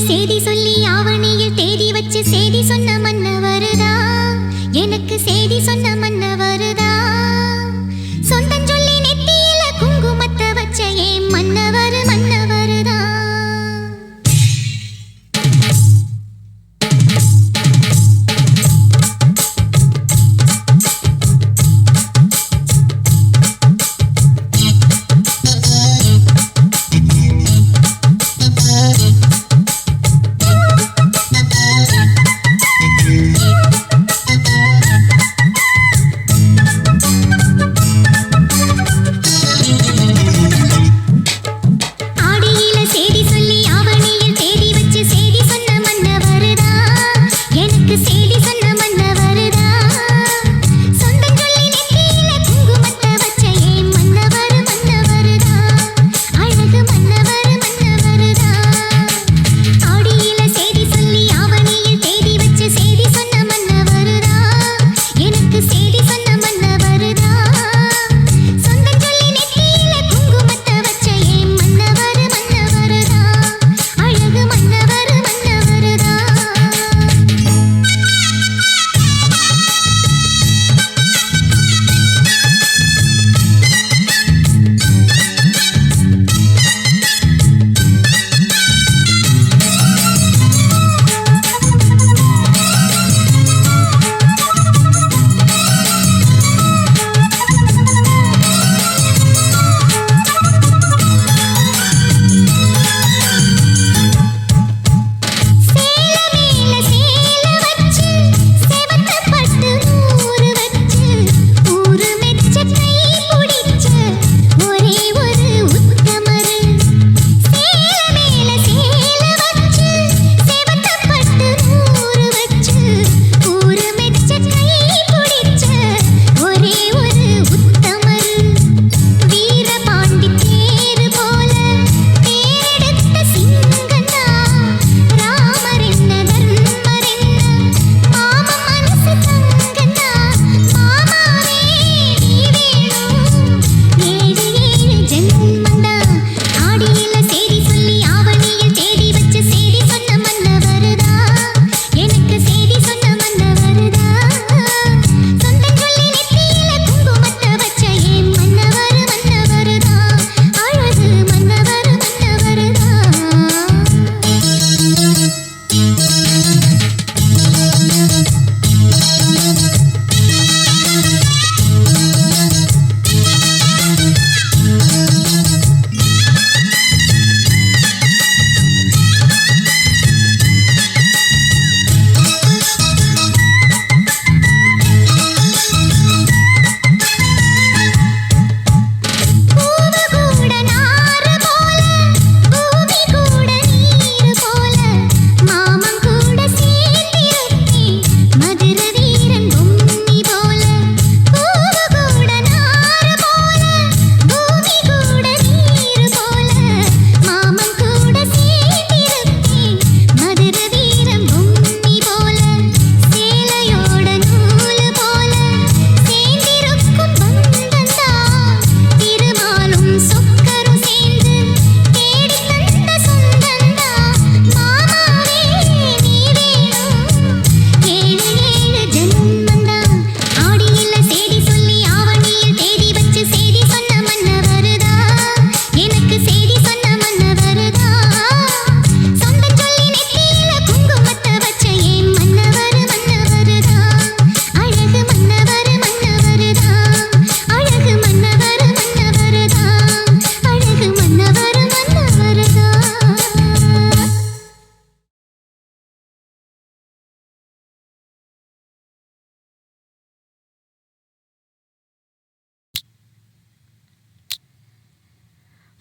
சேதி சொல்லி ஆவணியில் தேதி வச்சு சேதி சொன்ன மன்ன வருதா, எனக்கு சேதி சொன்ன மன்ன வருதா. சொந்தம் சொல்லி நெத்தியில குங்குமத்தை வச்ச ஏன் மன்னவர் மன்ன வருதா.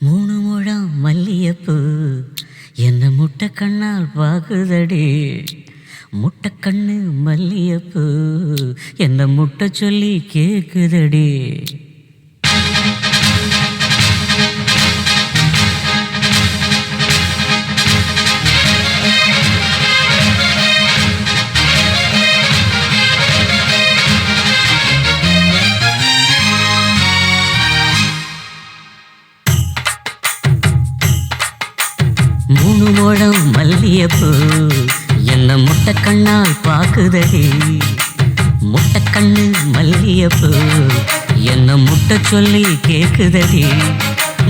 மூணு முழம் மல்லியப்பூ என்ன முட்டை கண்ணால் பாக்குதடி. முட்டை கண்ணு மல்லியப்பூ என்ன முட்டை சொல்லி கேக்குதடி. மூணு முழம் மல்லியப்பூ என்ன முட்டை கண்ணால் பாக்குதடி முட்டை கண்ணு மல்லியப்பூ என்ன முட்டை சொல்லி கேக்குதடி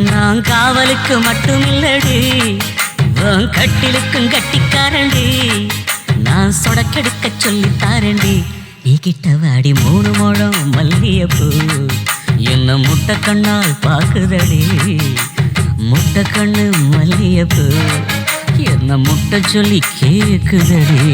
நான் காவலுக்கு மட்டும் இல்லடி உன் கட்டிலுக்கும் கட்டிக்காரண்டி நான் சொடக்கெடுக்க சொல்லி தாரண்டி நீ கிட்ட வாடி 3 முழம் மல்லியப்பூ என்ன முட்டை கண்ணால் பாக்குதடி முட்டை கண்ணு மல்லியப்பூ என்ன முட்டை சொல்லி கேக்குதடி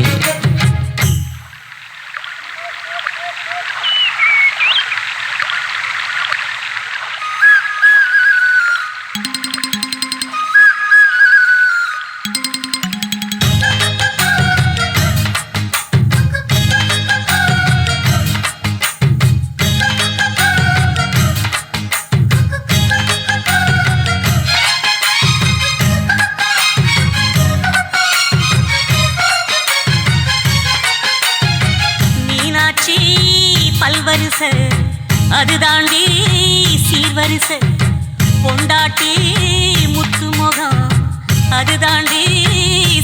பல்வரிசை அது தாண்டி சீர்வரிசை பொண்டாட்டி முத்து முகம் அது தாண்டி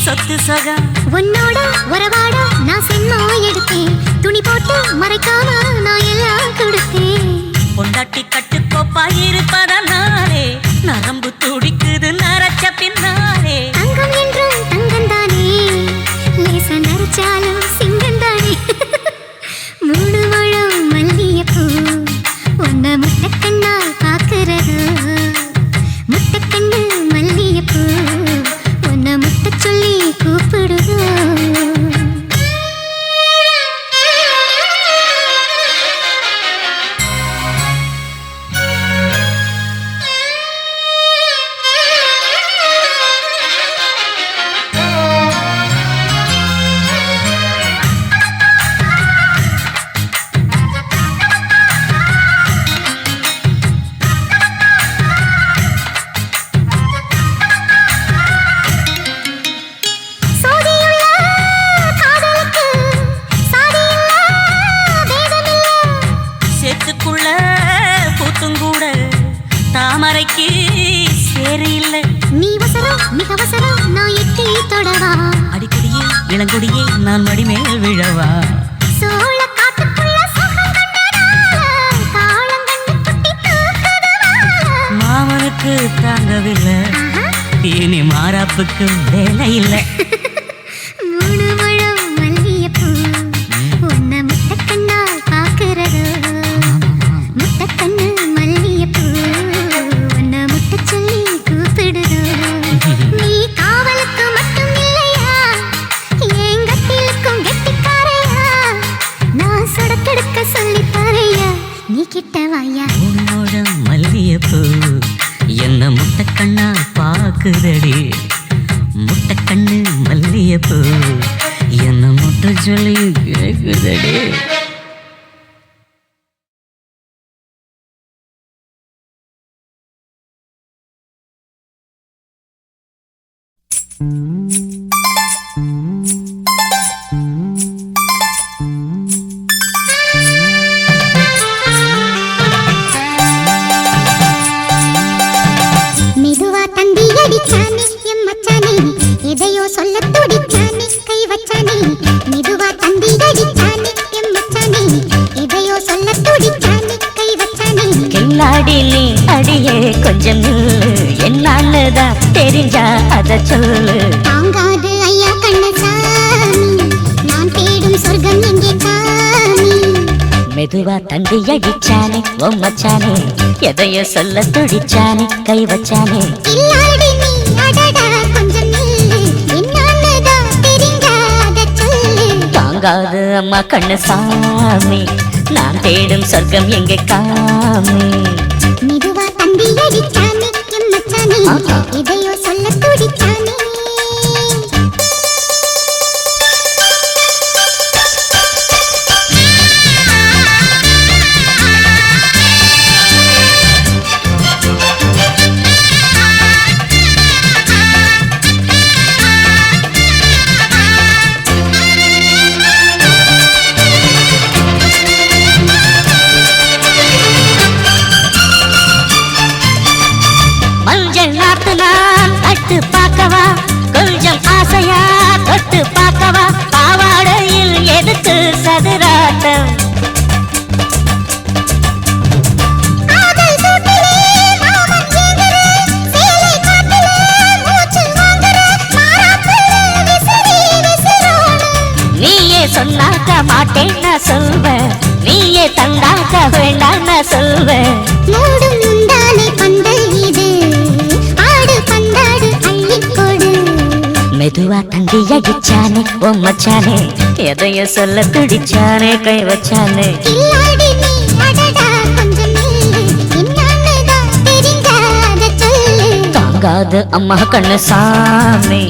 சொத்து சொகம் உன்னோட உறவாட நான் சென்மோ எடுத்தேன் துணி போட்டு மறைக்காம நான் எல்லாம் கொடுத்தேன் பொண்டாட்டி கட்டுக்கோப்பா இருப்பதனாலே நரம்பு துடிக்குது நரச்ச பின்னாலே தங்கம் என்றும் தங்கம் தானே லேச நரைச்சாலும் சிங்கம் தானே 3 முழம் மல்லியப்பூ உன்னை முட்டை கண்ணால் பாக்குறது முட்டை கண்ணு மல்லியப்பூ உன்னை முட்டை சொல்லி கூப்பிடுது தாமரைக்கு சேரு இல்ல நீ வசரம் மிக வசரம் நான் எட்டி தொடவா அடிக்கடியே இளங்கொடியே நான் மடிமேல் விழவா சோழ காட்டுக்குள்ள சுகம் கண்டதால காலம் கண்டு குட்டி தூக்குதவா மாமனுக்கு தாங்கவில்லை இனி மாறாப்புக்கு வேலை இல்லை 3 முழம் மல்லியப்பூ உன்னை முட்டை கண்ணால் பாக்குறது முட்டை கண்ணு மல்லியப்பூ உன்னை முட்டை சொல்லி கூப்பிடுது நீ காவலுக்கு மட்டும் இல்லையா என் கட்டிலுக்கும் கெட்டிக்காரையா நான் சொடக்கெடுக்க சொல்லி பாரையா நீ கிட்ட வாயா 3 முழம் மல்லியப்பூ என்ன முட்டை கண்ணால் பாக்குதடி முட்டை கண்ணு மல்லியப்பூ என்ன முட்டை சொல்லி கேக்குதடி மெதுவா தந்தி அடிச்சானே எம் மச்சானே எதையோ சொல்ல துடிச்சானே கை வச்சானே மெதுவா தந்தி அடிச்சானே எம் மச்சானே எதையோ சொல்ல துடிச்சானே கை வச்சானே கில்லாடி நீ அடியே கொஞ்சம் நில்லு என்னான்னுதான் தெரிஞ்சா அத சொல்லு தாங்காது ஐயா கண்ணசாமி நான் தேடும் சொர்க்கம் எங்கே காமி மெதுவா தந்தி அடிச்சானே ஓ மச்சானே எதையோ சொல்ல துடிச்சானே கை வச்சானே கில்லாடி நீ அடடா கொஞ்சம் நில்லு என்னான்னுதான் தெரிஞ்சாத சொல்லு தாங்காது அம்மா கண்ணு சாமி நான் தேடும் சொர்க்கம் எங்கே காமி மெதுவா தந்தி அடிச்சானே எம் மச்சானே எதையோ சொல்ல துடிச்சானே மஞ்சள் நாத்து நான் கட்டு பார்க்கவா சொன்னாக்க மாட்டேன் நான் சொல்வேன், நீயே தந்தாக்க வேண்டாம் நான் சொல்வேன். மூடும் முந்தானை பந்தல் இது, ஆடு பந்தாடு அள்ளிக்கொடு. மெதுவா தண்டி அடிச்சானே ஓ மச்சானே, எதையோ சொல்ல துடிச்சானே கை வச்சானே. கில்லாடி நீ அடடா கொஞ்சம் நில்லு, என்னன்னுதான் தெரிஞ்சாத சொல்லு. தாங்காது அம்மா கண்ணு சாமி,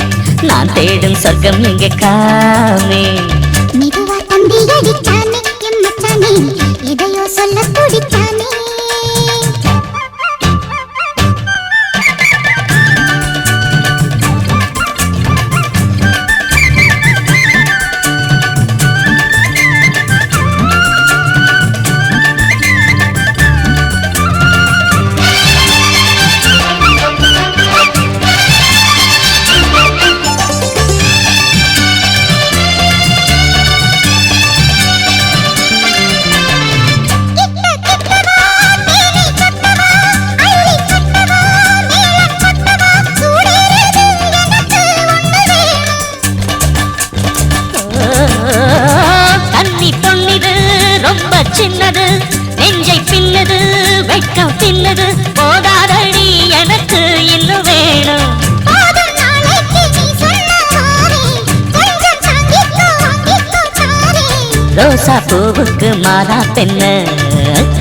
நான் தேடும் சொர்க்கம் எங்கே காமி. மெதுவா தண்டி அடிச்சானே என் மச்சானே, எதையோ சொல்ல துடிச்சானே. சின்னது நெஞ்சை பின்னது வெட்கம் பின்னது, போதாதடி எனக்கு இன்னும் வேணும். ரோசா பூவுக்கு மாறா பெண்ண,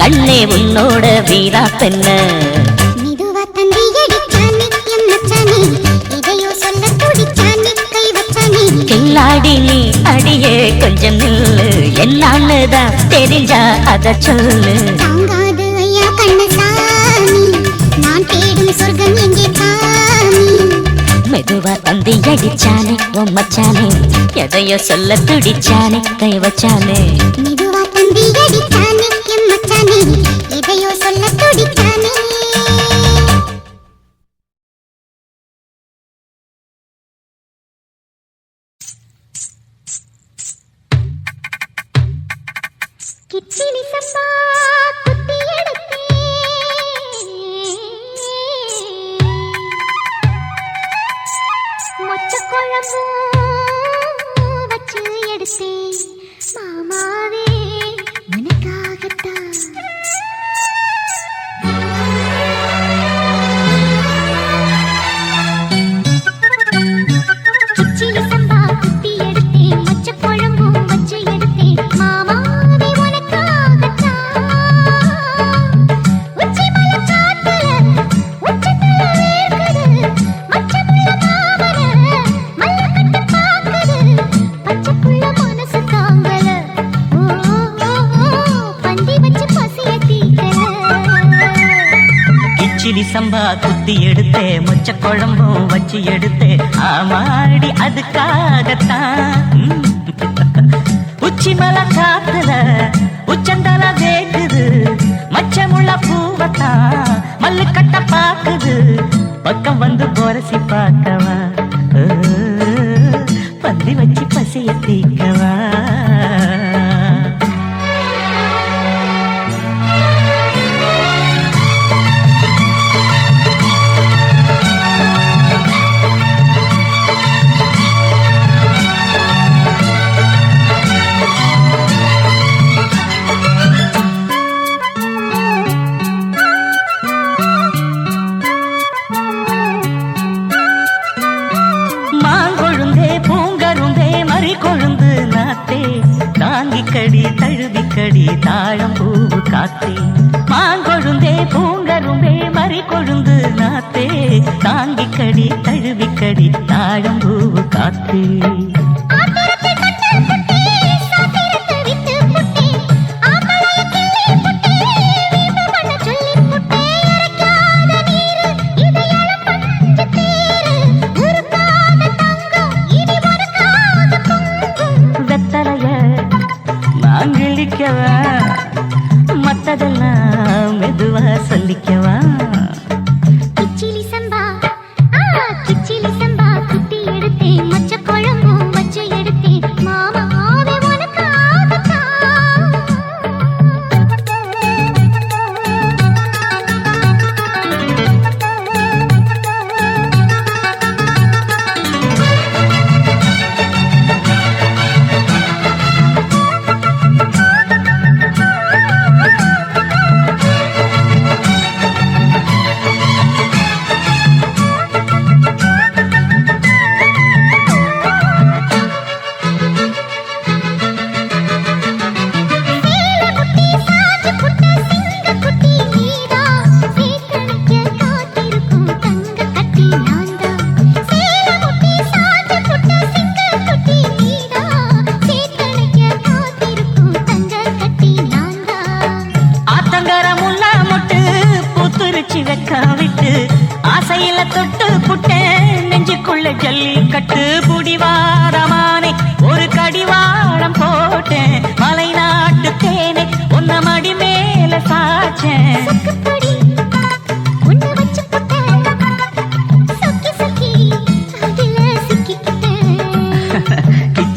கண்ணே உன்னோட வீரா பெண்ண. மெதுவா தண்டி அடிச்சானே என் மச்சானே, எதையோ சொல்ல துடிச்சானே கை வச்சானே. கில்லாடி நீ அடியே கொஞ்சம் நில்லு, என்னான்னுதான் தெரிஞ்சா அத சொல்லு. தாங்காது ஐயா கண்ணசாமி, நான் தேடும் சொர்க்கம் எங்கே காமி. மெதுவா தந்தி அடிச்சானே ஓ மச்சானே, எதையோ சொல்ல துடிச்சானே கை வச்சானே. மெதுவா தந்தி அடிச்சானே என் மச்சானே, எதையோ சொல்ல துடிச்சானே. கிச்சிலி சம்பா குத்தி எடுத்தேன், மொச்ச குழம்பும் வச்சு எடுத்தேன், மாமாவே உனக்காகத்தான். கிச்சிலி சம்பா குத்தி எடுத்தேன், மொச்ச குழம்பும் வச்சு எடுத்தேன், மாமாவே உனக்காகத்தான். உச்சி மலை காத்துல உச்சத்துல வேர்க்குது, மச்சமுள்ள மாமர மல்லக்கட்டு பாக்குது, பச்சைக்குள்ள மனசு தாங்கல. ஓ, ஓ, ஓ, பந்தி வச்சு பசிய தீக்கல. கிச்சிலி சம்பா குத்தி எடுத்தே, மொச்ச குழம்பும் வச்சு எடுத்தே, ஆமாடி அதுக்காகத்தான். உச்சி மலை காத்துல உச்சந்தல வேக்குது, மச்சமுள்ள பூவத்தான் மல்லு கட்ட பாக்குது, பக்கம் வந்து போரசி பார்க்கவா, பந்தி வச்சு பசிய தீக்கவா. தாங்கிக்கடி தழுவிக்கடி தாழம் பூவு காத்தே, மாங்கொழுந்தே பூங்கரும்பே மறி கொழுந்து நாத்தே, தாங்கிக்கடி தழுவிக்கடி தாழம் பூவு காத்தே. மத்ததெல்லாம் மெதுவா சொல்லிக்கவா. கிச்சிலி சம்பா கிச்சிலி சம்பா குத்தி எடுத்தேன், மொச்ச குழம்பும் வச்சு எடுத்தேன், மாமாவே உனக்காகத்தான்.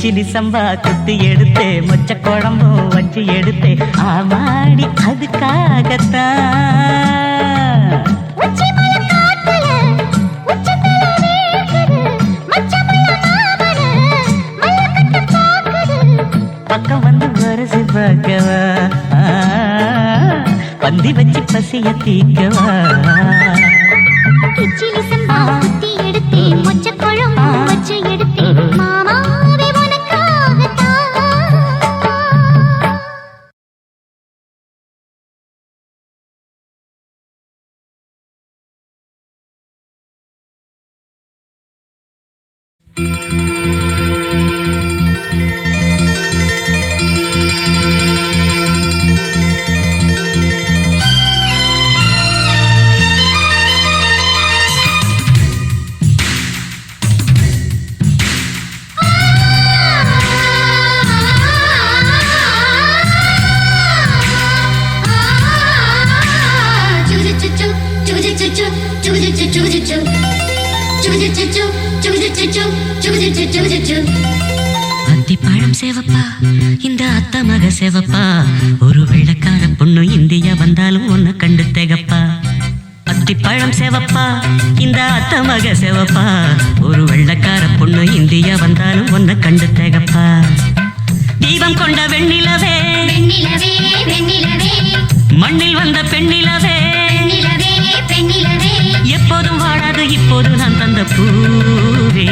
கிச்சிலி சம்பா குத்தி எடுத்தே மொச்ச குழம்பும் வச்சு எடுத்தே ஆமாடி அதுக்காகத்தான் உச்சி மலை காட்டுல உச்சத்துல வேர்க்குது மச்சமுள்ள மாமன மல்லக்கட்ட பாக்குது பக்கம் வந்து வரசி பார்க்கவா பந்தி வச்சு பசிய தீக்கவா கிச்சிலி சம்பா குத்தி எடுத்தே மொச்ச குழம்பு வச்சு எடுத்தே மாமாவே உனக்காகத்தான் அத்திப்பழம் சேவப்பா இந்த அத்த மக சேவப்பா ஒரு வெள்ளக்கார பொண்ணு இந்தியா வந்தாலும் ஒன்னு கண்டு தேகப்பா அத்திப்பழம் சேவப்பா இந்த அத்த மக சேவப்பா ஒரு வெள்ளக்கார பொண்ணு இந்தியா வந்தாலும் ஒன்னு கண்டு தேகப்பா தீபம் கொண்ட வெண்ணிலவே வெண்ணிலவே வெண்ணிலவே மண்ணில் வந்த பெண்ணிலவே பெண்ணிலவே பெண்ணிலவே எப்போதும் வாடாது இப்போது நான் தந்த பூவே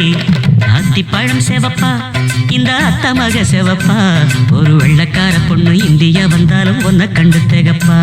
அத்திப்பழம் சேவப்பா இந்த அத்த மக சேவப்பா ஒரு வெள்ளக்கார பொண்ணு இந்தியா வந்தாலும் ஒன்ன கண்டு தேகப்பா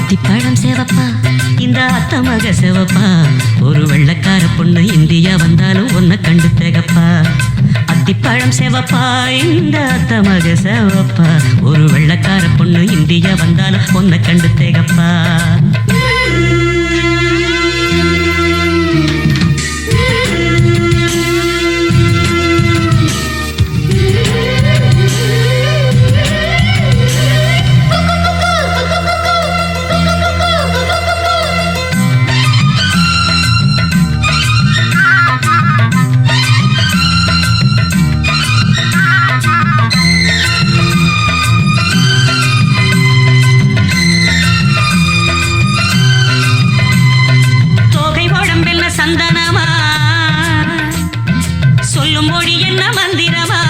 அத்திப்பழம் சேவப்பா இந்த அத்த மக சேவப்பா ஒரு வெள்ளக்கார பொண்ணு இந்தியா வந்தாலும் ஒன்ன கண்டு தேகப்பா அத்திப்பழம் சேவப்பா இந்த அத்த மக சேவப்பா ஒரு வெள்ளக்கார பொண்ணு இந்தியா வந்தாலும் ஒன்ன கண்டு தேகப்பா சந்தனமா சொல்லும் மொழி என்ன மந்திரமா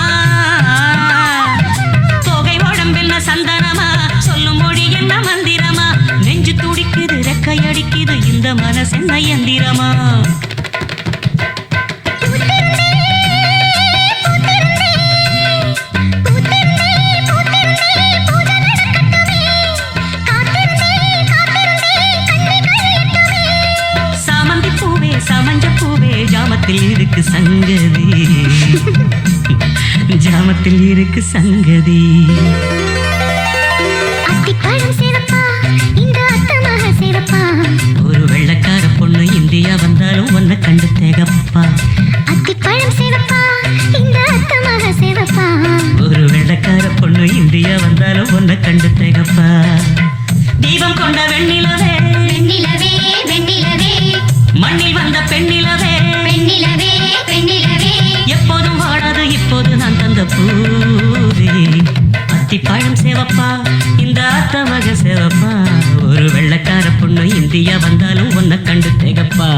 தொகை உடம்பென்ன சந்தனமா சொல்லும் மொழி என்ன மந்திரமா நெஞ்சு துடிக்குது ரெக்கையடிக்குது இந்த மனசென்ன எந்திரமா சமஞ்ச பூவே ஜாமத்தில் இருக்கு சங்கதி ஜாமத்தில் இருக்கு சங்கதி அத்திப்பழம் சேவப்பா இந்த அத்த மக சேவப்பா ஒரு வெள்ளக்கார பொண்ணு இந்தியா வந்தாலும் ஒன்ன கண்டு தேகப்பா அத்திப்பழம் சேவப்பா இந்த அத்த மக சேவப்பா ஒரு வெள்ளக்கார பொண்ணு இந்தியா வந்தாலும் ஒன்ன கண்டு தேகப்பா தீபம் கொண்ட வெண்ணிலவே வெண்ணிலவே வெண்ணிலவே மண்ணில் வந்த பெண்ணிலவே பெண்ணிலவே பெண்ணிலவே எப்போதும் வாடாது இப்போது நான் தந்த பூவே அத்திப்பழம் சேவப்பா இந்த அத்த மக சேவப்பா ஒரு வெள்ளக்கார பொண்ணு இந்தியா வந்தாலும் உன்னை கண்டு திகப்பா.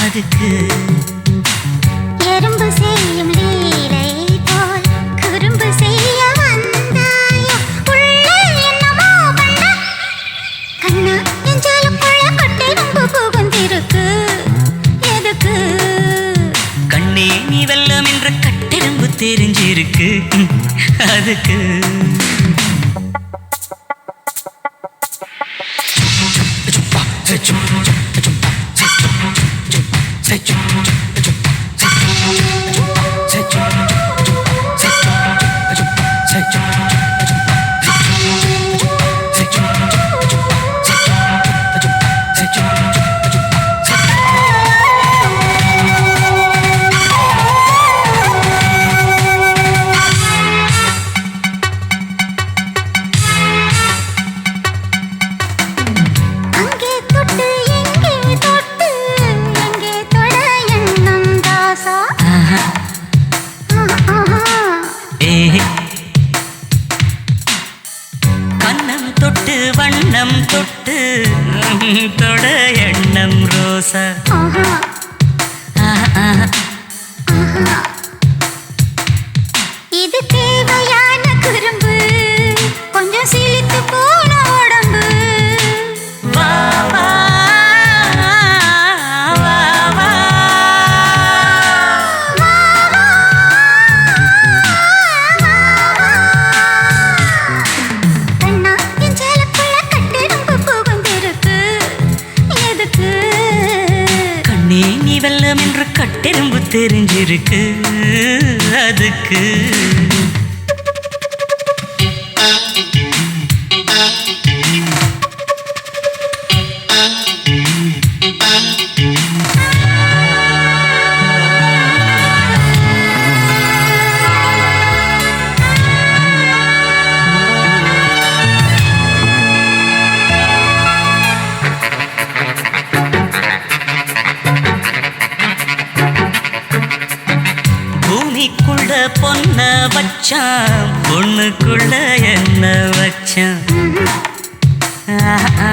அதுக்கு எறும்பு செய்யும் லீலை போல் குறும்பு செய்ய வந்தாயோ உள்ளே என்னமோ பண்ண கண்ணா நெஞ்சாலுக்குள்ள கட்டெறும்பு புகுந்திருக்கு எதுக்கு கண்ணே நீ வெல்லம் என்ற கட்டெறும்பு தெரிஞ்சிருக்கு அதுக்கு அங்கே தொட்டு எங்கே தொட்டு எங்கே தொட எண்ணம் தாசா ஆஹா, ஆஹா ஏஹே. கண்ணம் தொட்டு வண்ணம் தொட்டு தொட எண்ணம் ரோசா ஆஹா ஆஹா, ஆஹா. இது தேவையான குறும்பு கொஞ்சம் சிலித்து போன உடம்பு வா, வா, வா, வா. கண்ணா என் சேலக்குள்ள கட்டெறும்பு புகுந்திருக்கு எதுக்கு கண்ணே நீ வெல்லம் என்று கட்டெறும்பு தெரிஞ்சிருக்கு அதுக்கு பூமிக்குள்ள பொண்ண வச்சான் பொண்ணுக்குள்ள என்ன வச்சான் ஆஹா,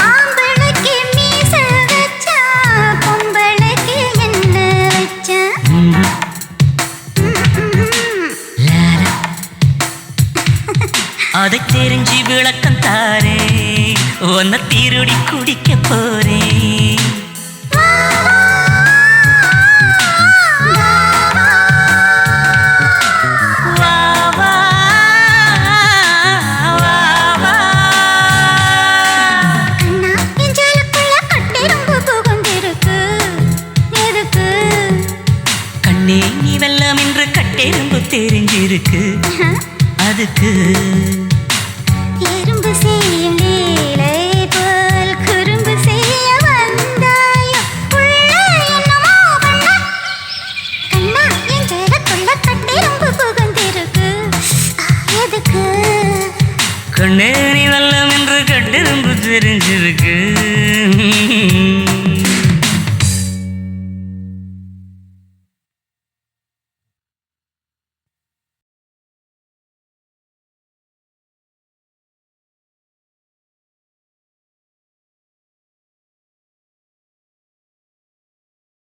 ஆம்பளைக்கு மீச வச்சா பொம்பளைக்கு என்ன வச்சா ம், லாலா. அதை தெரிஞ்சு விளக்கம் தாரே உன்னை திருடி குடிக்க போறேன் வா, வா, வா, வா. கண்ணா என் சேலக்குள்ள கட்டெறும்பு புகுந்திருக்கு எதுக்கு கண்ணே நீ வெல்லம் என்று கட்டெறும்பு தெரிஞ்சிருக்கு அதுக்கு எறும்பு செய்யும் லீலை போல் குறும்பு செய்ய வந்தாயோ உள்ளே என்னமோ பண்ண கண்ணா என் சேலக்குள்ள கட்டெறும்பு புகுந்திருக்கு எதுக்கு கண்ணே நீ வெல்லம் என்று கட்டெறும்பு தெரிஞ்சிருக்கு